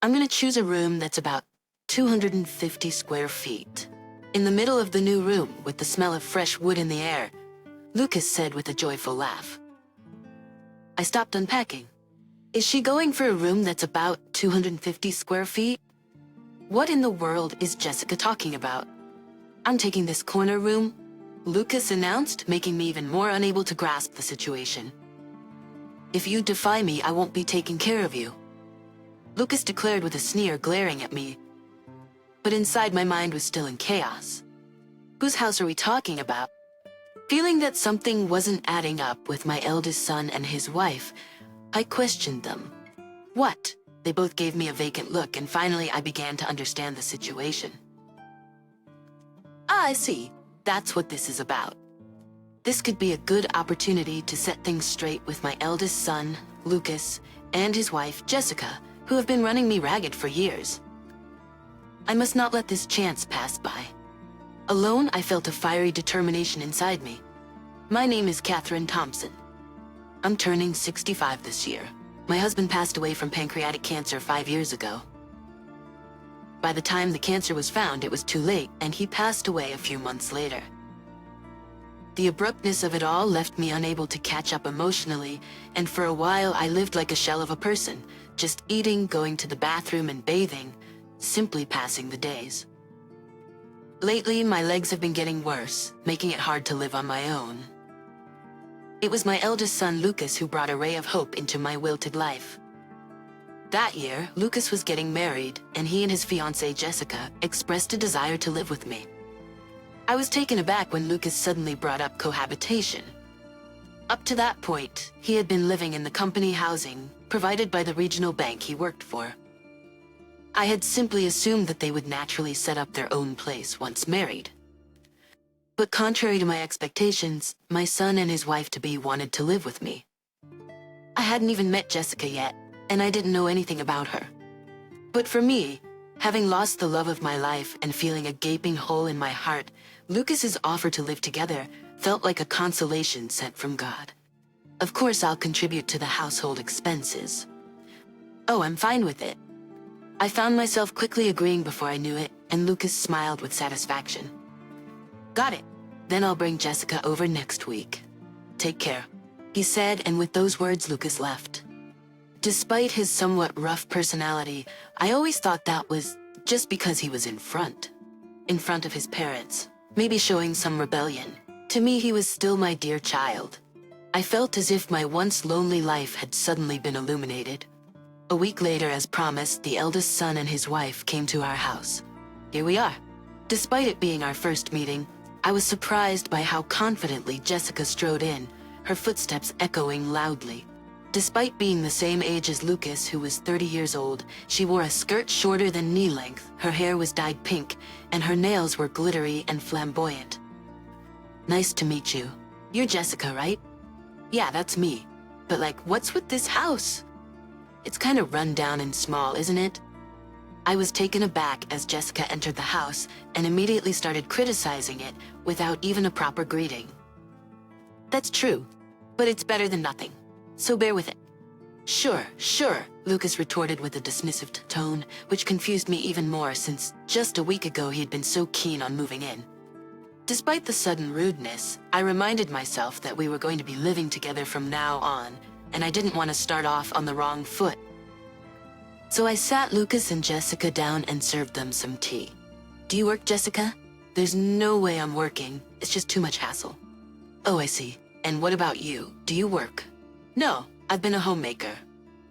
I'm gonna choose a room that's about 250 square feet. In the middle of the new room, with the smell of fresh wood in the air, Lucas said with a joyful laugh. I stopped unpacking. Is she going for a room that's about 250 square feet? What in the world is Jessica talking about? I'm taking this corner room, Lucas announced, making me even more unable to grasp the situation. If you defy me, I won't be taking care of you, Lucas declared with a sneer, glaring at me. But inside, my mind was still in chaos. Whose house are we talking about? Feeling that something wasn't adding up with my eldest son and his wife, I questioned them. What? They both gave me a vacant look, and finally I began to understand the situation. Ah, I see. That's what this is about. This could be a good opportunity to set things straight with my eldest son, Lucas, and his wife, Jessica, who have been running me ragged for years. I must not let this chance pass by. Alone, I felt a fiery determination inside me. My name is Catherine Thompson. I'm turning 65 this year. My husband passed away from pancreatic cancer 5 years ago. By the time the cancer was found, it was too late, and he passed away a few months later. The abruptness of it all left me unable to catch up emotionally, and for a while I lived like a shell of a person, just eating, going to the bathroom, and bathing, simply passing the days. Lately, my legs have been getting worse, making it hard to live on my own. It was my eldest son, Lucas, who brought a ray of hope into my wilted life. That year, Lucas was getting married, and he and his fiancée, Jessica, expressed a desire to live with me. I was taken aback when Lucas suddenly brought up cohabitation. Up to that point, he had been living in the company housing provided by the regional bank he worked for. I had simply assumed that they would naturally set up their own place once married. But contrary to my expectations, my son and his wife-to-be wanted to live with me. I hadn't even met Jessica yet, and I didn't know anything about her. But for me, having lost the love of my life and feeling a gaping hole in my heart, Lucas's offer to live together felt like a consolation sent from God. Of course, I'll contribute to the household expenses. Oh, I'm fine with it. I found myself quickly agreeing before I knew it, and Lucas smiled with satisfaction. Got it. Then I'll bring Jessica over next week. Take care, he said, and with those words, Lucas left. Despite his somewhat rough personality, I always thought that was just because he was in front of his parents, maybe showing some rebellion. To me, he was still my dear child. I felt as if my once lonely life had suddenly been illuminated. A week later, as promised, the eldest son and his wife came to our house. Here we are. Despite it being our first meeting, I was surprised by how confidently Jessica strode in, her footsteps echoing loudly. Despite being the same age as Lucas, who was 30 years old, she wore a skirt shorter than knee-length, her hair was dyed pink, and her nails were glittery and flamboyant. Nice to meet you. You're Jessica, right? Yeah, that's me. But what's with this house? It's kind of run down and small, isn't it? I was taken aback as Jessica entered the house and immediately started criticizing it without even a proper greeting. That's true, but it's better than nothing, so bear with it. Sure, Lucas retorted with a dismissive tone, which confused me even more since just a week ago he had been so keen on moving in. Despite the sudden rudeness, I reminded myself that we were going to be living together from now on, and I didn't want to start off on the wrong foot. So I sat Lucas and Jessica down and served them some tea. Do you work, Jessica? There's no way I'm working. It's just too much hassle. Oh, I see. And what about you? Do you work? No, I've been a homemaker.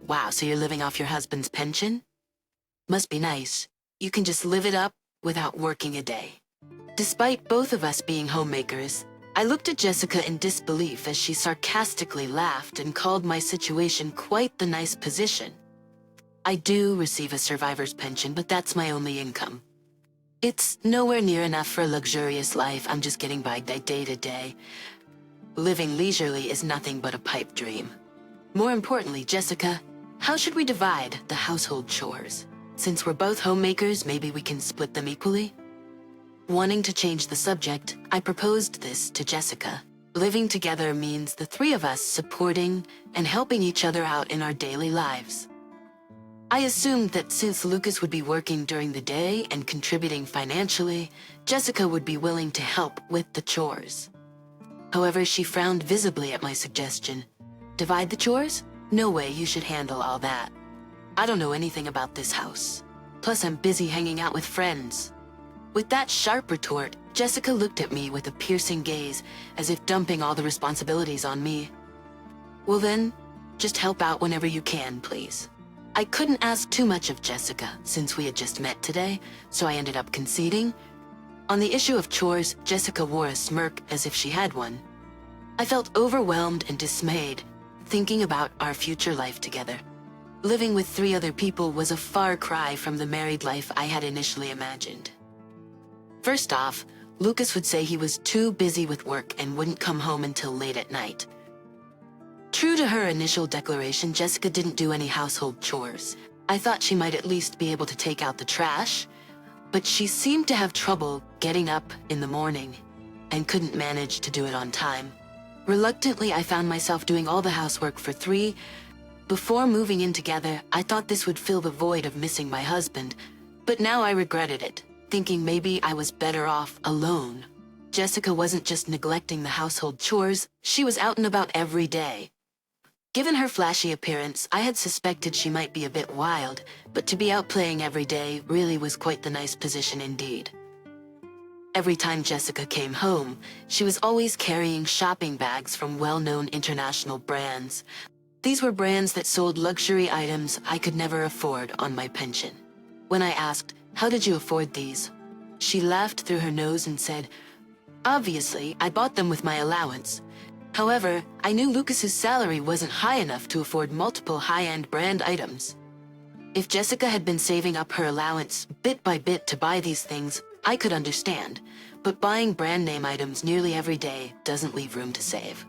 Wow, so you're living off your husband's pension? Must be nice. You can just live it up without working a day. Despite both of us being homemakers, I looked at Jessica in disbelief as she sarcastically laughed and called my situation quite the nice position. I do receive a survivor's pension, but that's my only income. It's nowhere near enough for a luxurious life. I'm just getting by day to day. Living leisurely is nothing but a pipe dream. More importantly, Jessica, how should we divide the household chores? Since we're both homemakers, maybe we can split them equally? Wanting to change the subject, I proposed this to Jessica. Living together means the three of us supporting and helping each other out in our daily lives. I assumed that since Lucas would be working during the day and contributing financially, Jessica would be willing to help with the chores. However, she frowned visibly at my suggestion. Divide the chores? No way you should handle all that. I don't know anything about this house. Plus, I'm busy hanging out with friends. With that sharp retort, Jessica looked at me with a piercing gaze, as if dumping all the responsibilities on me. Well then, just help out whenever you can, please. I couldn't ask too much of Jessica, since we had just met today, so I ended up conceding. On the issue of chores, Jessica wore a smirk as if she had one. I felt overwhelmed and dismayed, thinking about our future life together. Living with 3 other people was a far cry from the married life I had initially imagined. First off, Lucas would say he was too busy with work and wouldn't come home until late at night. True to her initial declaration, Jessica didn't do any household chores. I thought she might at least be able to take out the trash, but she seemed to have trouble getting up in the morning and couldn't manage to do it on time. Reluctantly, I found myself doing all the housework for 3. Before moving in together, I thought this would fill the void of missing my husband, but now I regretted it, thinking maybe I was better off alone. Jessica wasn't just neglecting the household chores, she was out and about every day. Given her flashy appearance, I had suspected she might be a bit wild, but to be out playing every day really was quite the nice position indeed. Every time Jessica came home, she was always carrying shopping bags from well-known international brands. These were brands that sold luxury items I could never afford on my pension. When I asked, "How did you afford these?" she laughed through her nose and said, "Obviously, I bought them with my allowance. However, I knew Lucas's salary wasn't high enough to afford multiple high-end brand items. If Jessica had been saving up her allowance bit by bit to buy these things, I could understand, but buying brand name items nearly every day doesn't leave room to save."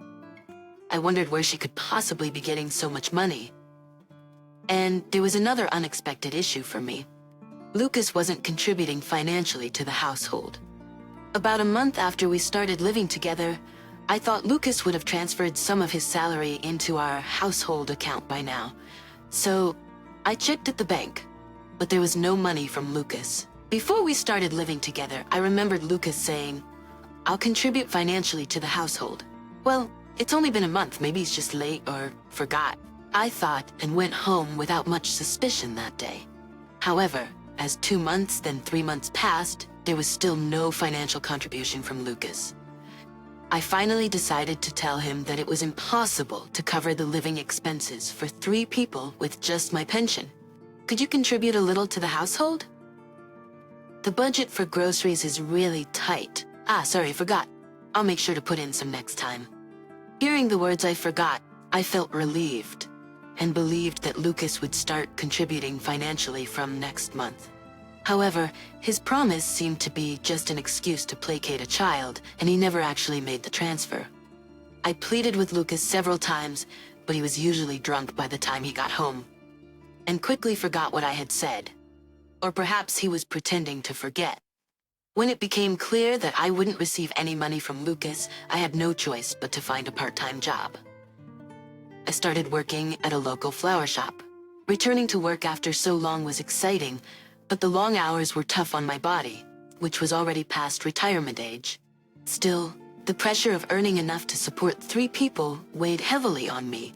I wondered where she could possibly be getting so much money. And there was another unexpected issue for me. Lucas wasn't contributing financially to the household. About a month after we started living together, I thought Lucas would have transferred some of his salary into our household account by now. So I checked at the bank, but there was no money from Lucas. Before we started living together, I remembered Lucas saying, "I'll contribute financially to the household." Well, it's only been a month, maybe he's just late or forgot. I thought and went home without much suspicion that day. However, as 2 months, then 3 months passed, there was still no financial contribution from Lucas. I finally decided to tell him that it was impossible to cover the living expenses for 3 people with just my pension. Could you contribute a little to the household? The budget for groceries is really tight. Sorry, forgot. I'll make sure to put in some next time. Hearing the words "I forgot," I felt relieved and believed that Lucas would start contributing financially from next month. However, his promise seemed to be just an excuse to placate a child, and he never actually made the transfer. I pleaded with Lucas several times, but he was usually drunk by the time he got home, and quickly forgot what I had said. Or perhaps he was pretending to forget. When it became clear that I wouldn't receive any money from Lucas, I had no choice but to find a part-time job. I started working at a local flower shop. Returning to work after so long was exciting, but the long hours were tough on my body, which was already past retirement age. Still, the pressure of earning enough to support 3 people weighed heavily on me.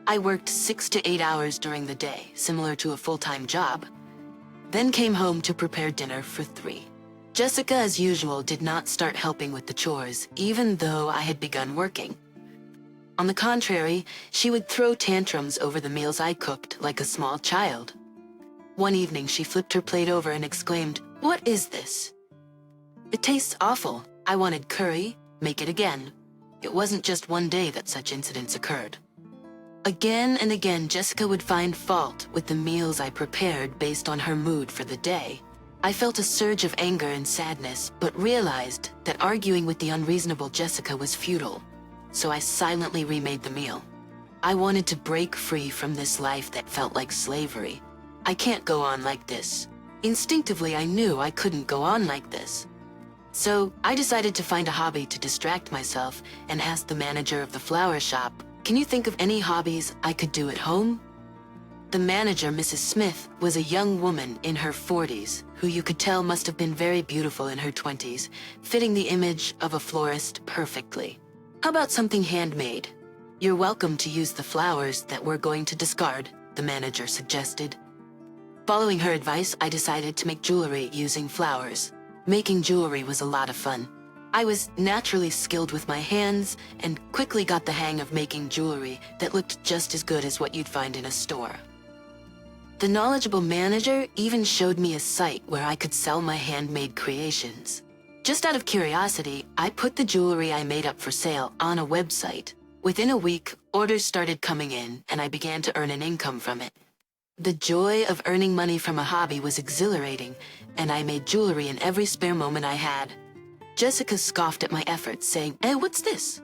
I worked 6 to 8 hours during the day, similar to a full-time job, then came home to prepare dinner for 3. Jessica, as usual, did not start helping with the chores, even though I had begun working. On the contrary, she would throw tantrums over the meals I cooked like a small child. One evening, she flipped her plate over and exclaimed, "What is this?" "It tastes awful. I wanted curry. Make it again." It wasn't just one day that such incidents occurred. Again and again, Jessica would find fault with the meals I prepared based on her mood for the day. I felt a surge of anger and sadness, but realized that arguing with the unreasonable Jessica was futile, so I silently remade the meal. I wanted to break free from this life that felt like slavery. I can't go on like this. Instinctively, I knew I couldn't go on like this. So I decided to find a hobby to distract myself and asked the manager of the flower shop, "Can you think of any hobbies I could do at home?" The manager, Mrs. Smith, was a young woman in her 40s, who you could tell must have been very beautiful in her 20s, fitting the image of a florist perfectly. How about something handmade? You're welcome to use the flowers that we're going to discard, the manager suggested. Following her advice, I decided to make jewelry using flowers. Making jewelry was a lot of fun. I was naturally skilled with my hands and quickly got the hang of making jewelry that looked just as good as what you'd find in a store. The knowledgeable manager even showed me a site where I could sell my handmade creations. Just out of curiosity, I put the jewelry I made up for sale on a website. Within a week, orders started coming in, and I began to earn an income from it. The joy of earning money from a hobby was exhilarating, and I made jewelry in every spare moment I had. Jessica scoffed at my efforts, saying, "Hey, what's this?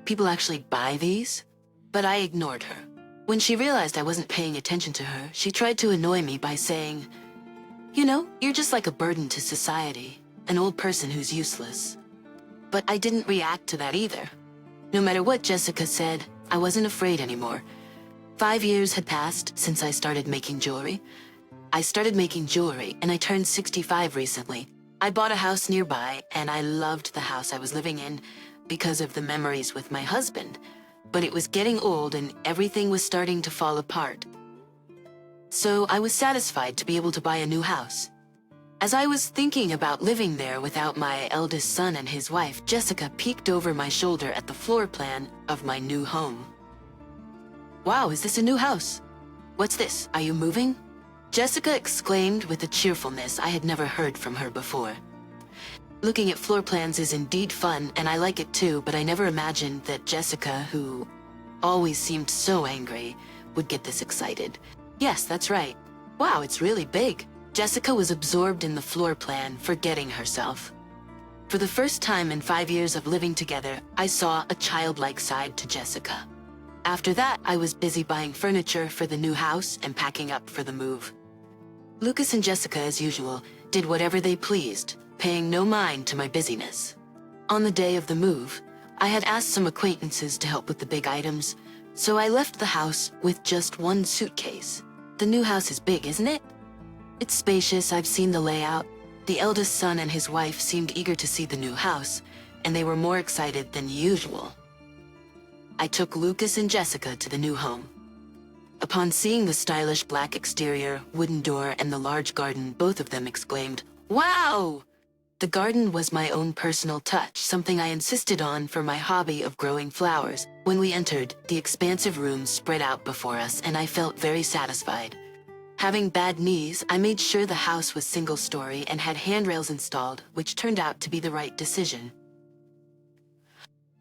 People actually buy these?" But I ignored her. When she realized I wasn't paying attention to her, she tried to annoy me by saying, "You know, you're just like a burden to society, an old person who's useless." But I didn't react to that either. No matter what Jessica said, I wasn't afraid anymore. 5 years had passed since I started making jewelry. I started making jewelry, and I turned 65 recently. I bought a house nearby, and I loved the house I was living in because of the memories with my husband. But it was getting old, and everything was starting to fall apart. So I was satisfied to be able to buy a new house. As I was thinking about living there without my eldest son and his wife, Jessica peeked over my shoulder at the floor plan of my new home. "Wow, is this a new house? What's this? Are you moving?" Jessica exclaimed with a cheerfulness I had never heard from her before. Looking at floor plans is indeed fun, and I like it too, but I never imagined that Jessica, who always seemed so angry, would get this excited. Yes, that's right. Wow, it's really big. Jessica was absorbed in the floor plan, forgetting herself. For the first time in 5 years of living together, I saw a childlike side to Jessica. After that, I was busy buying furniture for the new house and packing up for the move. Lucas and Jessica, as usual, did whatever they pleased, paying no mind to my busyness. On the day of the move, I had asked some acquaintances to help with the big items, so I left the house with just one suitcase. The new house is big, isn't it? It's spacious, I've seen the layout. The eldest son and his wife seemed eager to see the new house, and they were more excited than usual. I took Lucas and Jessica to the new home. Upon seeing the stylish black exterior, wooden door, and the large garden, both of them exclaimed, "Wow!" The garden was my own personal touch, something I insisted on for my hobby of growing flowers. When we entered, the expansive room spread out before us, and I felt very satisfied. Having bad knees, I made sure the house was single-story and had handrails installed, which turned out to be the right decision.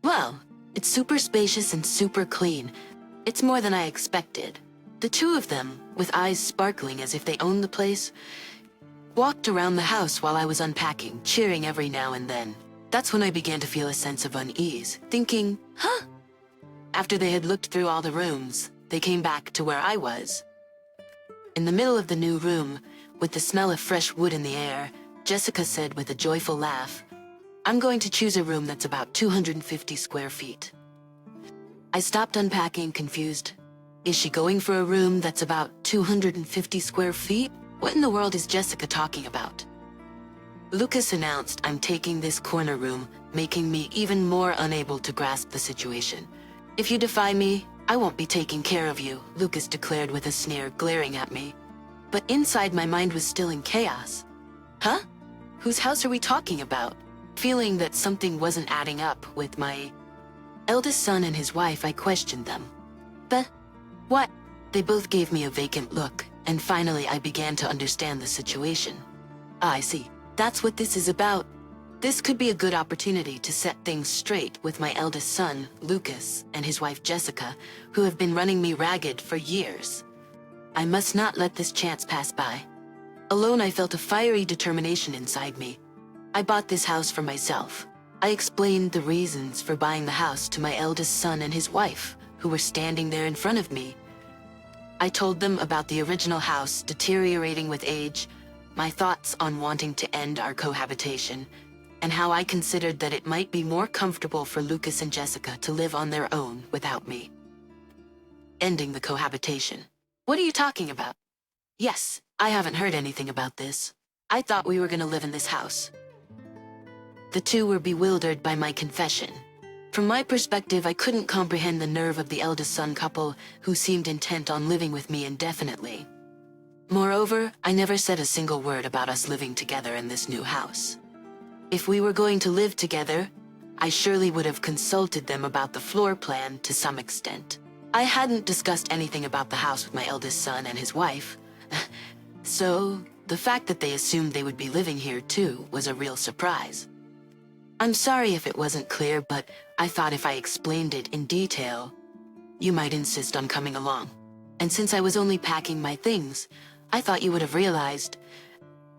Well, it's super spacious and super clean. It's more than I expected. The two of them, with eyes sparkling as if they owned the place, walked around the house while I was unpacking, cheering every now and then. That's when I began to feel a sense of unease, thinking, huh? After they had looked through all the rooms, they came back to where I was. In the middle of the new room, with the smell of fresh wood in the air, Jessica said with a joyful laugh, "I'm going to choose a room that's about 250 square feet." I stopped unpacking, confused. Is she going for a room that's about 250 square feet? What in the world is Jessica talking about? Lucas announced I'm taking this corner room, making me even more unable to grasp the situation. "If you defy me, I won't be taking care of you," Lucas declared with a sneer, glaring at me. But inside my mind was still in chaos. Huh? Whose house are we talking about? Feeling that something wasn't adding up with my eldest son and his wife, I questioned them. "But what?" They both gave me a vacant look, and finally I began to understand the situation. I see. That's what this is about. This could be a good opportunity to set things straight with my eldest son, Lucas, and his wife, Jessica, who have been running me ragged for years. I must not let this chance pass by. Alone, I felt a fiery determination inside me. I bought this house for myself. I explained the reasons for buying the house to my eldest son and his wife, who were standing there in front of me. I told them about the original house deteriorating with age, my thoughts on wanting to end our cohabitation, and how I considered that it might be more comfortable for Lucas and Jessica to live on their own without me. Ending the cohabitation. What are you talking about? Yes, I haven't heard anything about this. I thought we were gonna live in this house. The two were bewildered by my confession. From my perspective, I couldn't comprehend the nerve of the eldest son couple who seemed intent on living with me indefinitely. Moreover, I never said a single word about us living together in this new house. If we were going to live together, I surely would have consulted them about the floor plan to some extent. I hadn't discussed anything about the house with my eldest son and his wife, so the fact that they assumed they would be living here too was a real surprise. I'm sorry if it wasn't clear, but I thought if I explained it in detail, you might insist on coming along. And since I was only packing my things, I thought you would have realized.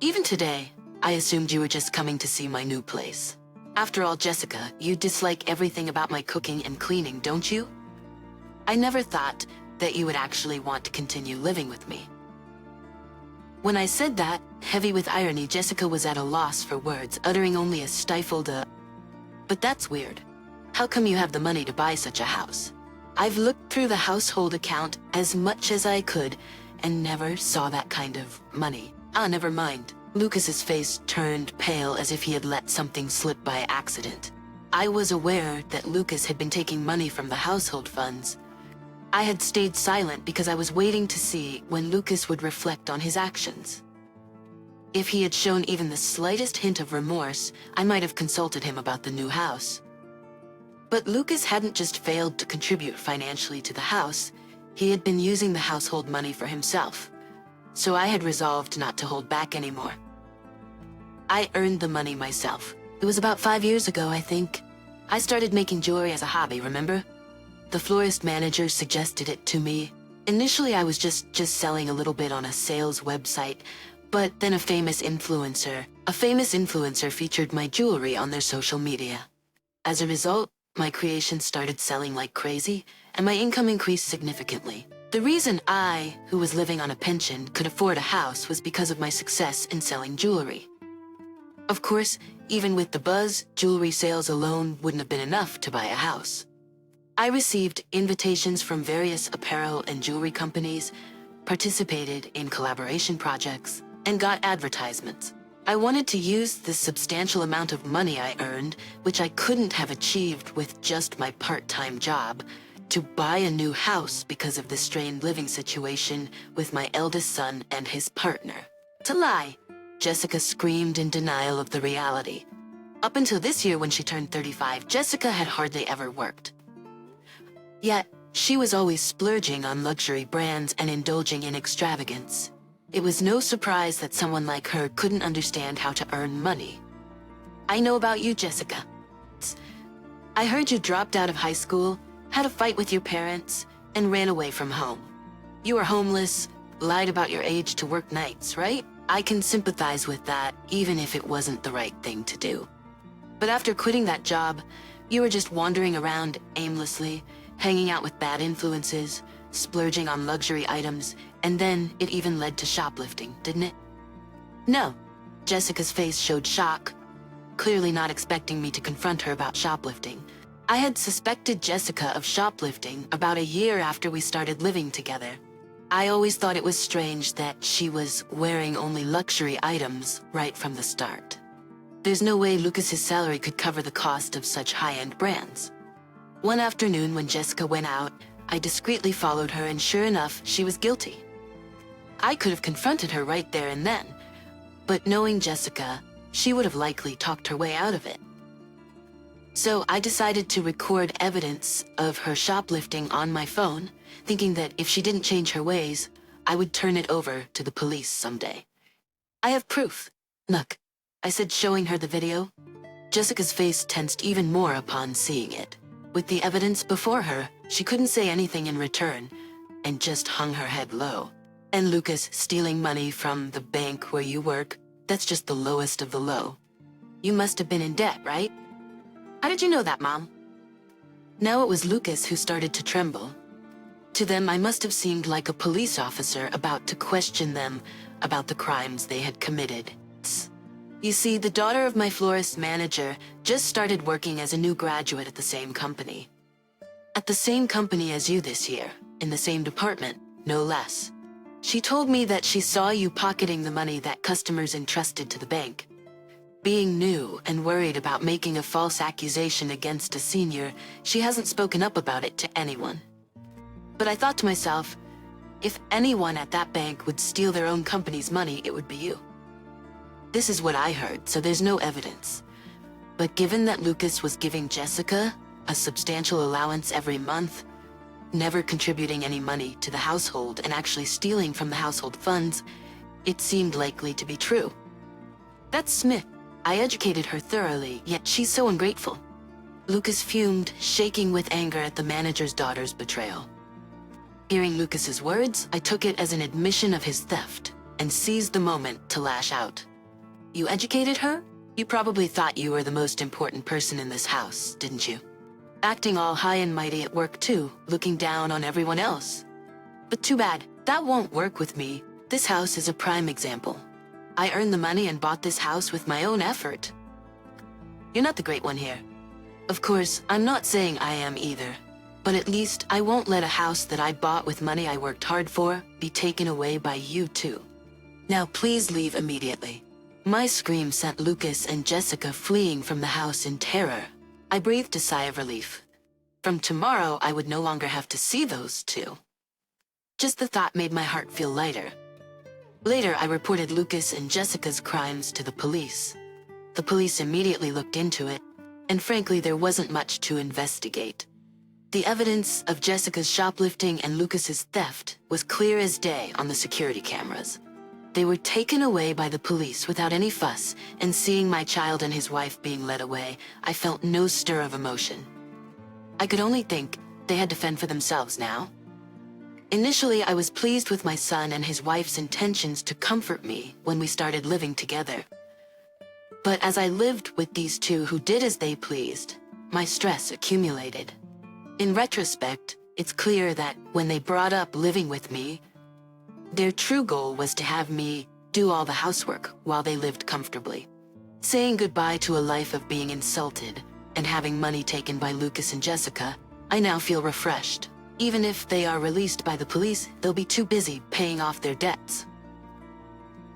Even today, I assumed you were just coming to see my new place. After all, Jessica, you dislike everything about my cooking and cleaning, don't you? I never thought that you would actually want to continue living with me. When I said that, heavy with irony, Jessica was at a loss for words, uttering only a stifled But that's weird. How come you have the money to buy such a house? I've looked through the household account as much as I could and never saw that kind of money. Never mind. Lucas's face turned pale as if he had let something slip by accident. I was aware that Lucas had been taking money from the household funds. I had stayed silent because I was waiting to see when Lucas would reflect on his actions. If he had shown even the slightest hint of remorse, I might have consulted him about the new house. But Lucas hadn't just failed to contribute financially to the house, he had been using the household money for himself. So I had resolved not to hold back anymore. I earned the money myself. It was about 5 years ago, I think. I started making jewelry as a hobby, remember? The florist manager suggested it to me. Initially, I was just selling a little bit on a sales website, but then a famous influencer featured my jewelry on their social media. As a result, my creations started selling like crazy, and my income increased significantly. The reason I, who was living on a pension, could afford a house was because of my success in selling jewelry. Of course, even with the buzz, jewelry sales alone wouldn't have been enough to buy a house. I received invitations from various apparel and jewelry companies, participated in collaboration projects, and got advertisements. I wanted to use the substantial amount of money I earned, which I couldn't have achieved with just my part-time job, to buy a new house because of the strained living situation with my eldest son and his partner. To lie, Jessica screamed in denial of the reality. Up until this year when she turned 35, Jessica had hardly ever worked. Yet, she was always splurging on luxury brands and indulging in extravagance. It was no surprise that someone like her couldn't understand how to earn money. I know about you, Jessica. I heard you dropped out of high school, had a fight with your parents, and ran away from home. You were homeless, lied about your age to work nights, right? I can sympathize with that, even if it wasn't the right thing to do. But after quitting that job, you were just wandering around aimlessly, hanging out with bad influences, splurging on luxury items, and then it even led to shoplifting, didn't it? No. Jessica's face showed shock, clearly not expecting me to confront her about shoplifting. I had suspected Jessica of shoplifting about a year after we started living together. I always thought it was strange that she was wearing only luxury items right from the start. There's no way Lucas's salary could cover the cost of such high-end brands. One afternoon when Jessica went out, I discreetly followed her, and sure enough, she was guilty. I could have confronted her right there and then, but knowing Jessica, she would have likely talked her way out of it. So I decided to record evidence of her shoplifting on my phone, thinking that if she didn't change her ways, I would turn it over to the police someday. I have proof. Look, I said, showing her the video. Jessica's face tensed even more upon seeing it. With the evidence before her, she couldn't say anything in return, and just hung her head low. And Lucas stealing money from the bank where you work, that's just the lowest of the low. You must have been in debt, right? How did you know that, Mom? Now it was Lucas who started to tremble. To them, I must have seemed like a police officer about to question them about the crimes they had committed. You see, the daughter of my florist manager just started working as a new graduate at the same company. At the same company as you this year, in the same department, no less. She told me that she saw you pocketing the money that customers entrusted to the bank. Being new and worried about making a false accusation against a senior, she hasn't spoken up about it to anyone. But I thought to myself, if anyone at that bank would steal their own company's money, it would be you. This is what I heard, so there's no evidence. But given that Lucas was giving Jessica a substantial allowance every month, never contributing any money to the household and actually stealing from the household funds, it seemed likely to be true. That's Smith. I educated her thoroughly, yet she's so ungrateful. Lucas fumed, shaking with anger at the manager's daughter's betrayal. Hearing Lucas's words, I took it as an admission of his theft and seized the moment to lash out. You educated her? You probably thought you were the most important person in this house, didn't you? Acting all high and mighty at work too, looking down on everyone else. But too bad, that won't work with me. This house is a prime example. I earned the money and bought this house with my own effort. You're not the great one here. Of course, I'm not saying I am either. But at least I won't let a house that I bought with money I worked hard for be taken away by you too. Now please leave immediately. My scream sent Lucas and Jessica fleeing from the house in terror. I breathed a sigh of relief. From tomorrow, I would no longer have to see those two. Just the thought made my heart feel lighter. Later, I reported Lucas and Jessica's crimes to the police. The police immediately looked into it, and frankly, there wasn't much to investigate. The evidence of Jessica's shoplifting and Lucas's theft was clear as day on the security cameras. They were taken away by the police without any fuss, and seeing my child and his wife being led away, I felt no stir of emotion. I could only think they had to fend for themselves now. Initially, I was pleased with my son and his wife's intentions to comfort me when we started living together. But as I lived with these two who did as they pleased, my stress accumulated. In retrospect, it's clear that when they brought up living with me, their true goal was to have me do all the housework while they lived comfortably. Saying goodbye to a life of being insulted and having money taken by Lucas and Jessica, I now feel refreshed. Even if they are released by the police, they'll be too busy paying off their debts.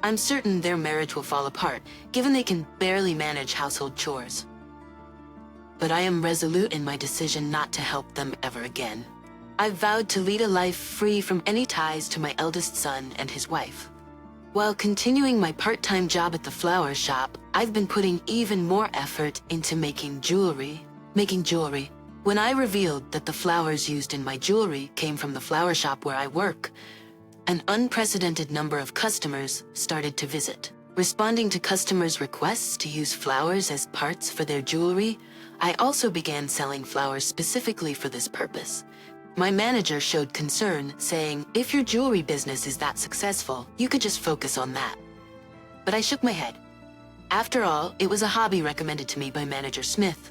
I'm certain their marriage will fall apart, given they can barely manage household chores. But I am resolute in my decision not to help them ever again. I've vowed to lead a life free from any ties to my eldest son and his wife. While continuing my part-time job at the flower shop, I've been putting even more effort into making jewelry. When I revealed that the flowers used in my jewelry came from the flower shop where I work, an unprecedented number of customers started to visit. Responding to customers' requests to use flowers as parts for their jewelry, I also began selling flowers specifically for this purpose. My manager showed concern, saying, if your jewelry business is that successful, you could just focus on that. But I shook my head. After all, it was a hobby recommended to me by Manager Smith.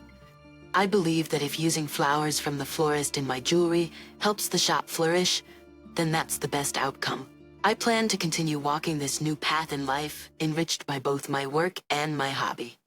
I believe that if using flowers from the florist in my jewelry helps the shop flourish, then that's the best outcome. I plan to continue walking this new path in life, enriched by both my work and my hobby.